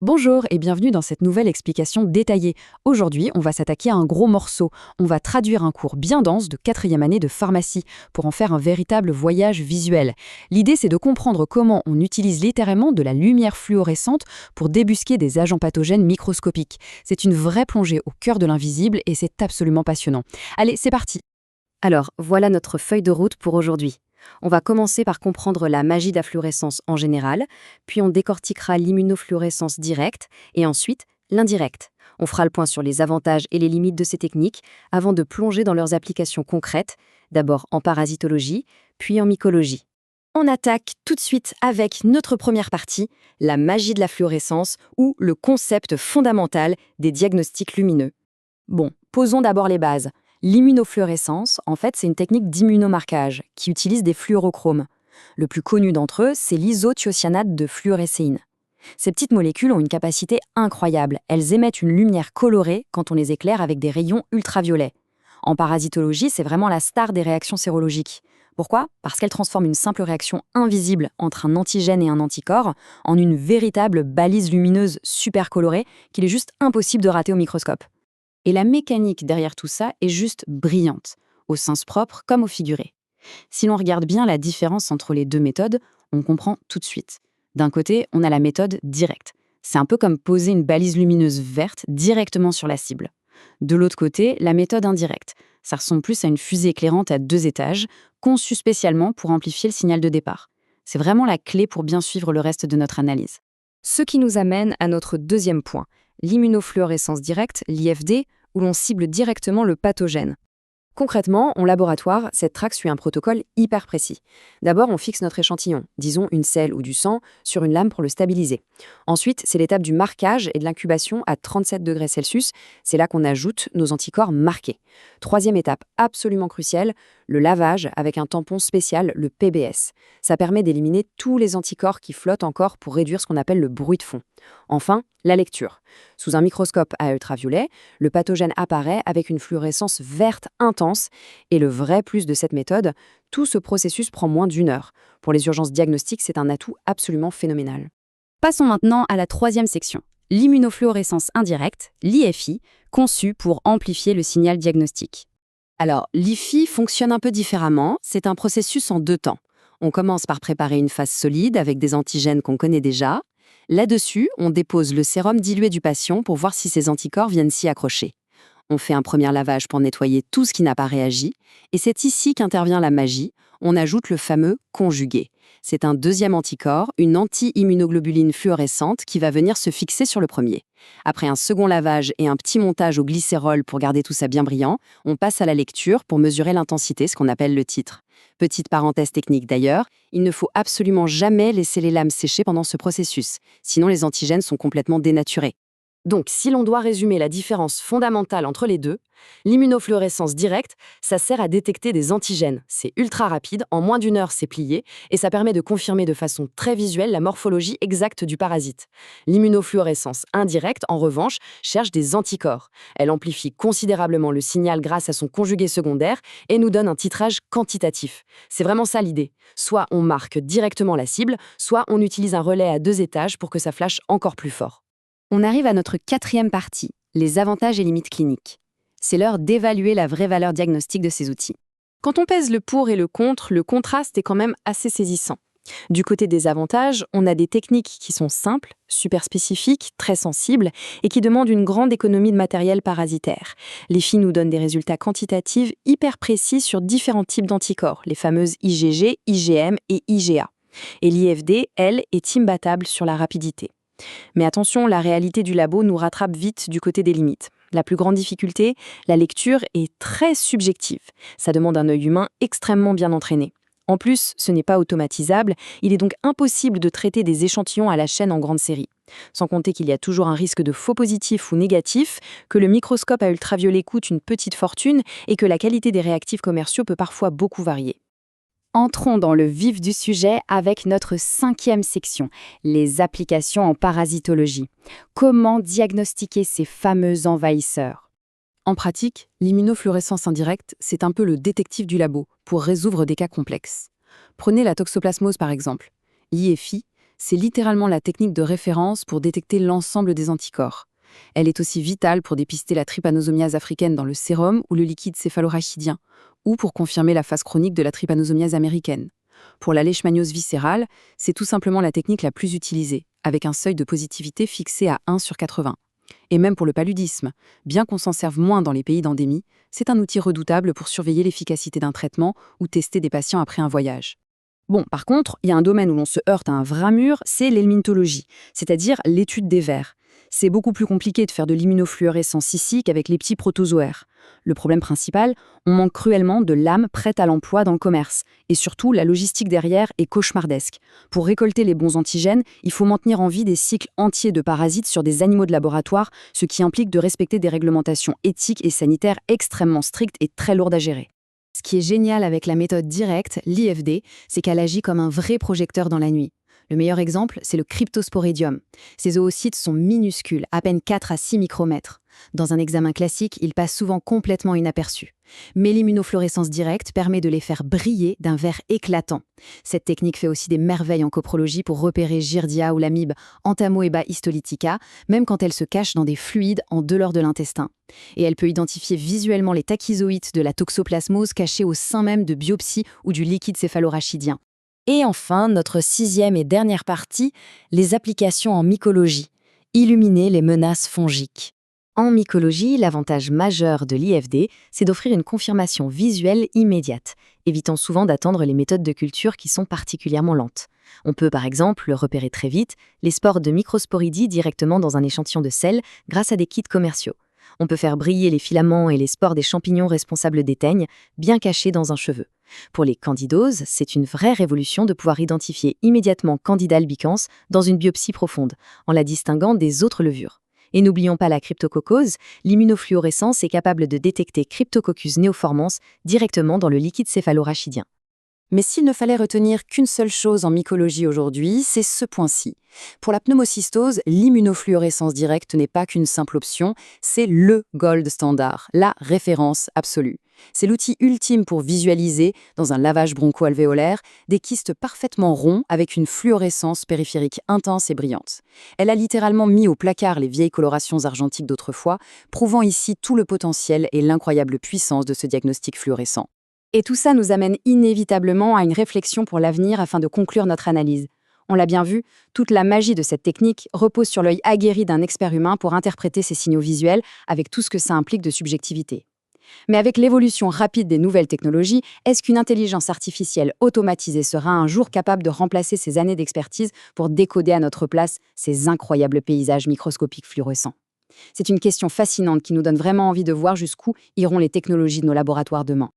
Bonjour et bienvenue dans cette nouvelle explication détaillée. Aujourd'hui, on va s'attaquer à un gros morceau. On va traduire un cours bien dense de 4e année de pharmacie pour en faire un véritable voyage visuel. L'idée, c'est de comprendre comment on utilise littéralement de la lumière fluorescente pour débusquer des agents pathogènes microscopiques. C'est une vraie plongée au cœur de l'invisible et c'est absolument passionnant. Allez, c'est parti. Alors, voilà notre feuille de route pour aujourd'hui. On va commencer par comprendre la magie de la fluorescence en général, puis on décortiquera l'immunofluorescence directe et ensuite l'indirecte. On fera le point sur les avantages et les limites de ces techniques avant de plonger dans leurs applications concrètes, d'abord en parasitologie, puis en mycologie. On attaque tout de suite avec notre première partie, la magie de la fluorescence ou le concept fondamental des diagnostics lumineux. Bon, posons d'abord les bases. L'immunofluorescence, en fait, c'est une technique d'immunomarquage qui utilise des fluorochromes. Le plus connu d'entre eux, c'est l'isothiocyanate de fluorescéine. Ces petites molécules ont une capacité incroyable. Elles émettent une lumière colorée quand on les éclaire avec des rayons ultraviolets. En parasitologie, c'est vraiment la star des réactions sérologiques. Pourquoi ? Parce qu'elle transforme une simple réaction invisible entre un antigène et un anticorps en une véritable balise lumineuse super colorée qu'il est juste impossible de rater au microscope. Et la mécanique derrière tout ça est juste brillante, au sens propre comme au figuré. Si l'on regarde bien la différence entre les deux méthodes, on comprend tout de suite. D'un côté, on a la méthode directe. C'est un peu comme poser une balise lumineuse verte directement sur la cible. De l'autre côté, la méthode indirecte. Ça ressemble plus à une fusée éclairante à 2 étages, conçue spécialement pour amplifier le signal de départ. C'est vraiment la clé pour bien suivre le reste de notre analyse. Ce qui nous amène à notre deuxième point, l'immunofluorescence directe, l'IFD, où l'on cible directement le pathogène. Concrètement, en laboratoire, cette traque suit un protocole hyper précis. D'abord, on fixe notre échantillon, disons une selle ou du sang, sur une lame pour le stabiliser. Ensuite, c'est l'étape du marquage et de l'incubation à 37 degrés Celsius. C'est là qu'on ajoute nos anticorps marqués. Troisième étape absolument cruciale, le lavage avec un tampon spécial, le PBS. Ça permet d'éliminer tous les anticorps qui flottent encore pour réduire ce qu'on appelle le bruit de fond. Enfin, la lecture. Sous un microscope à ultraviolet, le pathogène apparaît avec une fluorescence verte intense et le vrai plus de cette méthode, tout ce processus prend moins d'1 heure. Pour les urgences diagnostiques, c'est un atout absolument phénoménal. Passons maintenant à la troisième section, l'immunofluorescence indirecte, l'IFI, conçue pour amplifier le signal diagnostique. Alors, l'IFI fonctionne un peu différemment, c'est un processus en 2 temps. On commence par préparer une phase solide avec des antigènes qu'on connaît déjà. Là-dessus, on dépose le sérum dilué du patient pour voir si ses anticorps viennent s'y accrocher. On fait un premier lavage pour nettoyer tout ce qui n'a pas réagi, et c'est ici qu'intervient la magie, on ajoute le fameux conjugué. C'est un deuxième anticorps, une anti-immunoglobuline fluorescente qui va venir se fixer sur le premier. Après un second lavage et un petit montage au glycérol pour garder tout ça bien brillant, on passe à la lecture pour mesurer l'intensité, ce qu'on appelle le titre. Petite parenthèse technique d'ailleurs, il ne faut absolument jamais laisser les lames sécher pendant ce processus, sinon les antigènes sont complètement dénaturés. Donc, si l'on doit résumer la différence fondamentale entre les deux, l'immunofluorescence directe, ça sert à détecter des antigènes. C'est ultra rapide, en moins d'1 heure c'est plié, et ça permet de confirmer de façon très visuelle la morphologie exacte du parasite. L'immunofluorescence indirecte, en revanche, cherche des anticorps. Elle amplifie considérablement le signal grâce à son conjugué secondaire et nous donne un titrage quantitatif. C'est vraiment ça l'idée. Soit on marque directement la cible, soit on utilise un relais à 2 étages pour que ça flashe encore plus fort. On arrive à notre quatrième partie, les avantages et limites cliniques. C'est l'heure d'évaluer la vraie valeur diagnostique de ces outils. Quand on pèse le pour et le contre, le contraste est quand même assez saisissant. Du côté des avantages, on a des techniques qui sont simples, super spécifiques, très sensibles et qui demandent une grande économie de matériel parasitaire. Les FI nous donnent des résultats quantitatifs hyper précis sur différents types d'anticorps, les fameuses IgG, IgM et IgA. Et l'IFD, elle, est imbattable sur la rapidité. Mais attention, la réalité du labo nous rattrape vite du côté des limites. La plus grande difficulté, la lecture est très subjective. Ça demande un œil humain extrêmement bien entraîné. En plus, ce n'est pas automatisable, il est donc impossible de traiter des échantillons à la chaîne en grande série. Sans compter qu'il y a toujours un risque de faux positif ou négatif, que le microscope à ultraviolet coûte une petite fortune et que la qualité des réactifs commerciaux peut parfois beaucoup varier. Entrons dans le vif du sujet avec notre 5e section, les applications en parasitologie. Comment diagnostiquer ces fameux envahisseurs ? En pratique, l'immunofluorescence indirecte, c'est un peu le détective du labo pour résoudre des cas complexes. Prenez la toxoplasmose par exemple. L'IFI, C'est littéralement la technique de référence pour détecter l'ensemble des anticorps. Elle est aussi vitale pour dépister la trypanosomiase africaine dans le sérum ou le liquide céphalorachidien, ou pour confirmer la phase chronique de la trypanosomiase américaine. Pour la leishmaniose viscérale, c'est tout simplement la technique la plus utilisée, avec un seuil de positivité fixé à 1 sur 80. Et même pour le paludisme, bien qu'on s'en serve moins dans les pays d'endémie, c'est un outil redoutable pour surveiller l'efficacité d'un traitement ou tester des patients après un voyage. Bon, par contre, il y a un domaine où l'on se heurte à un vrai mur, c'est l'helmintologie, c'est-à-dire l'étude des vers. C'est beaucoup plus compliqué de faire de l'immunofluorescence cyclique avec les petits protozoaires. Le problème principal, on manque cruellement de lames prêtes à l'emploi dans le commerce. Et surtout, la logistique derrière est cauchemardesque. Pour récolter les bons antigènes, il faut maintenir en vie des cycles entiers de parasites sur des animaux de laboratoire, ce qui implique de respecter des réglementations éthiques et sanitaires extrêmement strictes et très lourdes à gérer. Ce qui est génial avec la méthode directe, l'IFD, c'est qu'elle agit comme un vrai projecteur dans la nuit. Le meilleur exemple, c'est le Cryptosporidium. Ces oocytes sont minuscules, à peine 4 à 6 micromètres. Dans un examen classique, ils passent souvent complètement inaperçus. Mais l'immunofluorescence directe permet de les faire briller d'un vert éclatant. Cette technique fait aussi des merveilles en coprologie pour repérer Giardia ou l'amibe Entamoeba histolytica, même quand elle se cache dans des fluides en dehors de l'intestin. Et elle peut identifier visuellement les tachyzoïtes de la toxoplasmose cachés au sein même de biopsies ou du liquide céphalorachidien. Et enfin, notre 6e et dernière partie, les applications en mycologie. Illuminer les menaces fongiques. En mycologie, l'avantage majeur de l'IFD, c'est d'offrir une confirmation visuelle immédiate, évitant souvent d'attendre les méthodes de culture qui sont particulièrement lentes. On peut par exemple repérer très vite les spores de microsporidie directement dans un échantillon de sel grâce à des kits commerciaux. On peut faire briller les filaments et les spores des champignons responsables des teignes, bien cachés dans un cheveu. Pour les candidoses, c'est une vraie révolution de pouvoir identifier immédiatement Candida albicans dans une biopsie profonde, en la distinguant des autres levures. Et n'oublions pas la cryptococose, l'immunofluorescence est capable de détecter Cryptococcus neoformans directement dans le liquide céphalorachidien. Mais s'il ne fallait retenir qu'une seule chose en mycologie aujourd'hui, c'est ce point-ci. Pour la pneumocystose, l'immunofluorescence directe n'est pas qu'une simple option, c'est le gold standard, la référence absolue. C'est l'outil ultime pour visualiser, dans un lavage broncho-alvéolaire, des kystes parfaitement ronds avec une fluorescence périphérique intense et brillante. Elle a littéralement mis au placard les vieilles colorations argentiques d'autrefois, prouvant ici tout le potentiel et l'incroyable puissance de ce diagnostic fluorescent. Et tout ça nous amène inévitablement à une réflexion pour l'avenir afin de conclure notre analyse. On l'a bien vu, toute la magie de cette technique repose sur l'œil aguerri d'un expert humain pour interpréter ces signaux visuels avec tout ce que ça implique de subjectivité. Mais avec l'évolution rapide des nouvelles technologies, est-ce qu'une intelligence artificielle automatisée sera un jour capable de remplacer ces années d'expertise pour décoder à notre place ces incroyables paysages microscopiques fluorescents? C'est une question fascinante qui nous donne vraiment envie de voir jusqu'où iront les technologies de nos laboratoires demain.